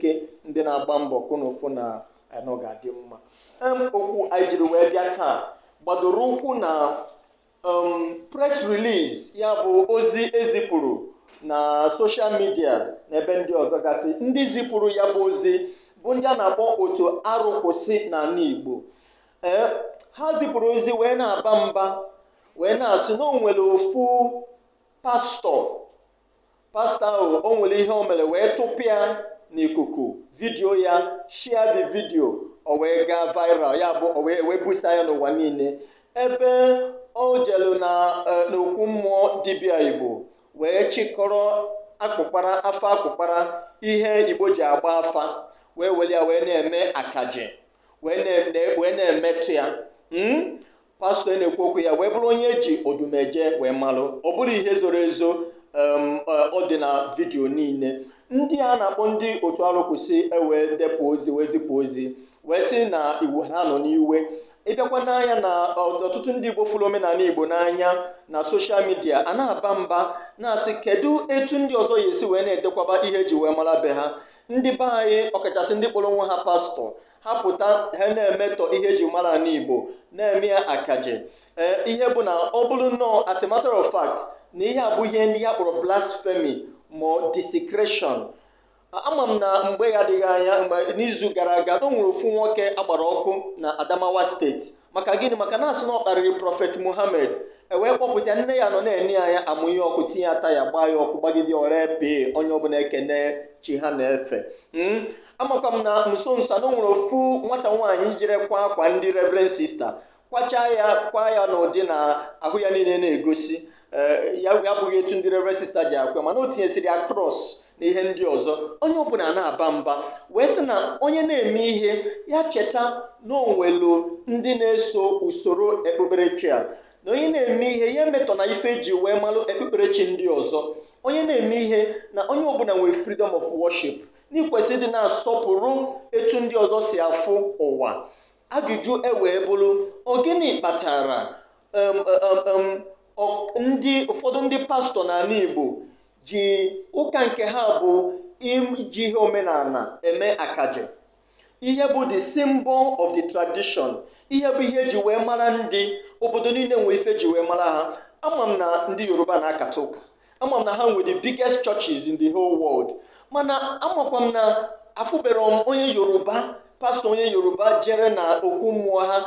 ike ndị na-agba mbọ kụnụfụ na ọ ga-adị mma. Okwu anyị jiri wee bịa taa gbadoro ụkwụ na press release, ya bụ ozi ezipụrụ na soshal midia na ebe ndị ọzọ gasị. Ndị zipụrụ ya bụ ozi bụ ndị a na-akpọ otu Arụkwụsị n'ala Igbo. Ha zipụrụ ozi wee na-aba mba wee na-asị na o nwere ofu pastọ ahụ, o nwere ihe o mere wee tụpịa n'ikuku vidio ya, share the video, o wee gaa viral, ya bụ o wee busa ya n'ụwa niile, ebe o jelu n'okwu mmụọ dibịa Igbo wee chịkọrọ afa akpụkpara ihe Igbo ji agba afa, wee were ya wee na-eme akaje, wee na-emetụ ya. Pastọ na-ekwu okwu ya wee bụrụ onye eji odumeje wee malụ, ọ bụrụ ihe zoro ezo. Ọ dị na vidio niile. Ndị a na-akpọ ndị otu Arụkwụsị wee depụ ozi, wee zipụ ozi wee sị na Igbo ha nọ n'iwe. Ịbịakwa n'anya na ọtụtụ ndị Igbo fụrụ omenala Igbo n'anya na soshal midia a na-aba mba na-asị kedu etu ndị ọzọ ya esi wee na-edekwaba ihe eji wee mara be ha. Ndị be anyị ọkachasị ndị kpọrọ onwe ha pastọ ha pụta ha na-emetọ ihe eji mara n'Igbo, na-eme ya akaje. Ihe bụ na ọ bụrụ nnọọ as a matter of fact na ihe a bụ ihe ndị ya kpọrọ blasphemy ma desecration. Ama m na mgbe ya adịghị anya, mgbe n'izu gara aga, o nwere ofu nwoke agbara ọkụ na Adamawa steeti. Maka gịnị? Maka na-asị na ọ kparịrị Prọfet Muhammad. Wee kpọpụta nne ya nọ na-enye ya amụnye ọkụ, tinye ata ya, gbaa ya ọkụ, gbagide ọrịa pee onye ọbụla ekene chi ha na-efe. Amakwa m na nso nso na o nwere ofu nwata nwaanyị jere kwa akwa ndị Reverend Sister, kwa ya n'ụdị na ahụ ya niile na-egosi ya bụghị etu ndị Reverend Sister ji akwa, mana o tinyesịrị ya cross na ihe ndị ọzọ. Onye ọbụla na-aba mba wee sị na onye na-eme ihe ya cheta na o nwelu ndị na-eso usoro okpukperechi a, na onye na-eme ihe ya emetọ na ife eji wee malụ okpukperechi ndị ọzọ. Onye na-eme ihe na onye ọbụla nwere freedom of worship, n'ikwesị dị na-asọpụrụ etu ndị ọzọ si afụ ụwa. Ajụjụ wee bụrụ, ọ gịnị kpatara ụfọdụ ndị pastọ n'ala Igbo ji ụka nke ha bụ iji ihe omenala eme akaje, ihe bụ the symbol of the tradition, ihe bụ ihe eji wee mara ndị obodo niile nwee ife ji wee mara ha. Ama m na ndị Yoruba na-akata ụka, ama m na ha nwere the biggest churches in the whole world, mana amakwa m na afụbere m onye Yoruba, pastọ onye Yoruba jere na okwu mmụọ ha